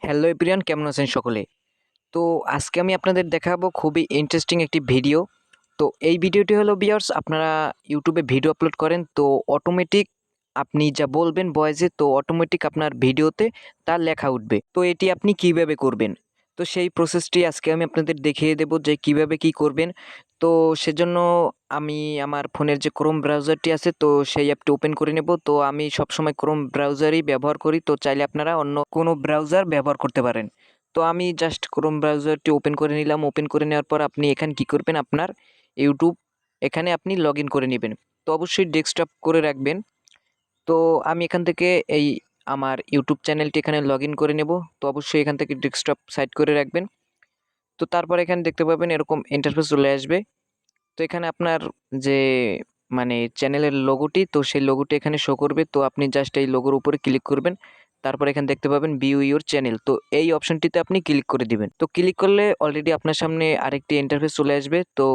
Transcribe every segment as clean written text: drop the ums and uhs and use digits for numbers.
Hello everyone, কেমন আছেন সকলে? তো আজকে আমি আপনাদের দেখাবো খুবই ইন্টারেস্টিং একটি ভিডিও। তো এই ভিডিওটি হলো ভিউয়ার্স, আপনারা ইউটিউবে ভিডিও আপলোড করেন তো অটোমেটিক আপনি যা বলবেন ভয়েসে তো অটোমেটিক আপনার ভিডিওতে তার লেখা উঠবে। তো এটি আপনি কিভাবে করবেন? তো সেই প্রসেসটি আজকে আমি আপনাদের দেখিয়ে দেব যে কিভাবে কি করবেন। তো সেজন্য আমি আমার ফোনের যে ক্রোম ব্রাউজারটি আছে তো সেই অ্যাপটি ওপেন করে নেব। তো আমি সবসময় ক্রোম ব্রাউজারই ব্যবহার করি, তো চাইলে আপনারা অন্য কোনো ব্রাউজার ব্যবহার করতে পারেন। তো আমি জাস্ট ক্রোম ব্রাউজারটি ওপেন করে নিলাম। ওপেন করে নেওয়ার পর আপনি এখানে কি করবেন, আপনার ইউটিউব এখানে আপনি লগ ইন করে নেবেন। তো অবশ্যই ডেস্কটপ করে রাখবেন। তো আমি এখান থেকে এই আমার ইউটিউব চ্যানেলটি এখানে লগ ইন করে নেব। তো অবশ্যই এখান থেকে ডেস্কটপ সাইড করে রাখবেন। তো তারপর এখানে দেখতে পাবেন এরকম ইন্টারফেস চলে আসবে। তো এখানে আপনার যে চ্যানেলের লোগোটি, তো সেই লোগোটি এখানে শো করবে। তো আপনি জাস্ট এই লোগোর উপরে ক্লিক করবেন। তারপর এখানে দেখতে পাবেন ভিউ ইউর চ্যানেল, তো এই অপশনটিতে আপনি ক্লিক করে দিবেন। তো ক্লিক করলে অলরেডি আপনার সামনে আরেকটি ইন্টারফেস চলে আসবে। তো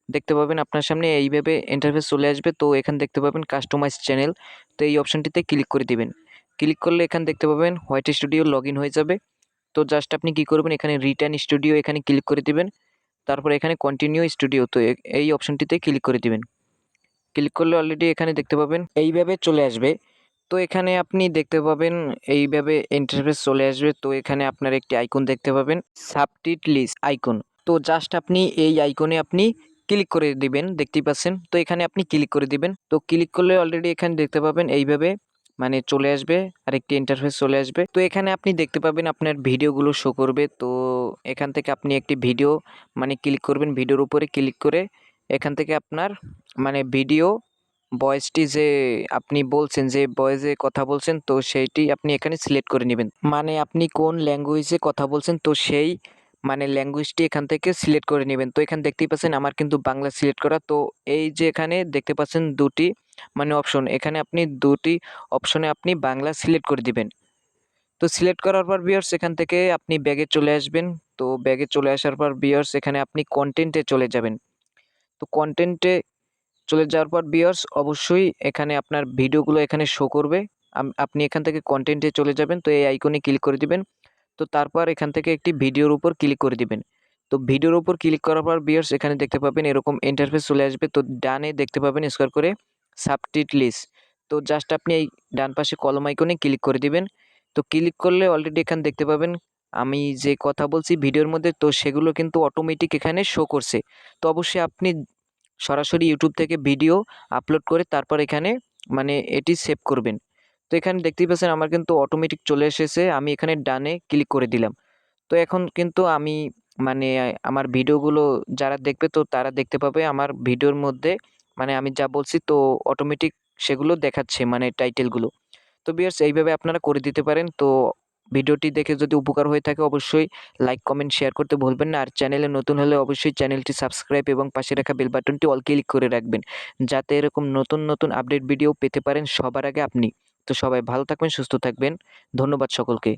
দেখতে পাবেন আপনার সামনে এইভাবে ইন্টারফেস চলে আসবে। তো এখানে দেখতে পাবেন কাস্টমাইজ চ্যানেল, তো এই অপশনটিতে ক্লিক করে দিবেন। ক্লিক করলে এখানে দেখতে পাবেন হোয়াইট স্টুডিও লগ ইন হয়ে যাবে। তো জাস্ট আপনি কি করবেন, এখানে রিটার্ন স্টুডিও এখানে ক্লিক করে দিবেন। তারপর এখানে কন্টিনিউ স্টুডিও, তো এই অপশনটিতে ক্লিক করে দিবেন। ক্লিক করলে অলরেডি এখানে দেখতে পাবেন এইভাবে চলে আসবে। তো এখানে আপনি দেখতে পাবেন এইভাবে ইন্টারফেস চলে আসবে। তো এখানে আপনার একটি আইকন দেখতে পাবেন, সাবটাইটেলস আইকন। তো জাস্ট আপনি এই আইকনে আপনি ক্লিক করে দিবেন, দেখতেই পাচ্ছেন। তো এখানে আপনি ক্লিক করে দিবেন। তো ক্লিক করলে অলরেডি এখানে দেখতে পাবেন এইভাবে চলে আসবে, আরেকটি ইন্টারফেস চলে আসবে। তো এখানে আপনি দেখতে পাবেন আপনার ভিডিওগুলো শো করবে। তো এখান থেকে আপনি একটি ভিডিও ক্লিক করবেন, ভিডিওর উপরে ক্লিক করে এখান থেকে আপনার ভিডিও ভয়েসটি যে আপনি বলছেন, যে ভয়েসে কথা বলছেন, তো সেইটি আপনি এখানে সিলেক্ট করে নেবেন। আপনি কোন ল্যাঙ্গুয়েজে কথা বলছেন, তো সেই ল্যাঙ্গুয়েজটি এখান থেকে সিলেক্ট করে নেবেন। তো এখানে দেখতেই পাচ্ছেন আমার কিন্তু বাংলা সিলেক্ট করা। তো এই যে এখানে দেখতে পাচ্ছেন দুটি অপশন, এখানে আপনি দুটি অপশনে আপনি বাংলা সিলেক্ট করে দিবেন। তো সিলেক্ট করার পর ভিউয়ার্স এখান থেকে আপনি ব্যাগে চলে আসবেন। তো ব্যাগে চলে আসার পর ভিউয়ার্স এখানে আপনি কন্টেন্টে চলে যাবেন। তো কন্টেন্টে চলে যাওয়ার পর ভিউয়ার্স অবশ্যই এখানে আপনার ভিডিওগুলো এখানে শো করবে। আপনি এখান থেকে কন্টেন্টে চলে যাবেন। তো এই আইকনে ক্লিক করে দিবেন। তো তারপর এখান থেকে একটি ভিডিওর উপর ক্লিক করে দিবেন। তো ভিডিওর উপর ক্লিক করার পর ভিউয়ার্স এখানে দেখতে পাবেন এরকম ইন্টারফেস চলে আসবে। তো ডানে দেখতে পাবেন স্ক্রল করে সাবটাইটেলস। তো জাস্ট আপনি এই ডান পাশে কলম আইকনে ক্লিক করে দিবেন। তো ক্লিক করলে অলরেডি এখানে দেখতে পাবেন আমি যে কথা বলছি ভিডিওর মধ্যে, তো সেগুলো কিন্তু অটোমেটিক এখানে শো করছে। তো অবশ্যই আপনি সরাসরি ইউটিউব থেকে ভিডিও আপলোড করে তারপর এখানে এটি সেভ করবেন। তো এখানে দেখতেই পাচ্ছেন আমার কিন্তু অটোমেটিক চলে এসেছে। আমি এখানে ডানে ক্লিক করে দিলাম। তো এখন কিন্তু আমি মানে আমার ভিডিওগুলো যারা দেখবে তো তারা দেখতে পাবে আমার ভিডিওর মধ্যে আমি যা বলছি তো অটোমেটিক সেগুলো দেখাচ্ছে টাইটেলগুলো। তো ভিউয়ার্স এইভাবে আপনারা করে দিতে পারেন। তো ভিডিওটি দেখে যদি উপকার হয়ে থাকে অবশ্যই লাইক, কমেন্ট, শেয়ার করতে ভুলবেন না। আর চ্যানেলে নতুন হলে অবশ্যই চ্যানেলটি সাবস্ক্রাইব এবং পাশে রাখা বেল বাটনটি অল ক্লিক করে রাখবেন, যাতে এরকম নতুন নতুন আপডেট ভিডিও পেতে পারেন সবার আগে আপনি। তো সবাই ভালো থাকবেন, সুস্থ থাকবেন। ধন্যবাদ সকলকে।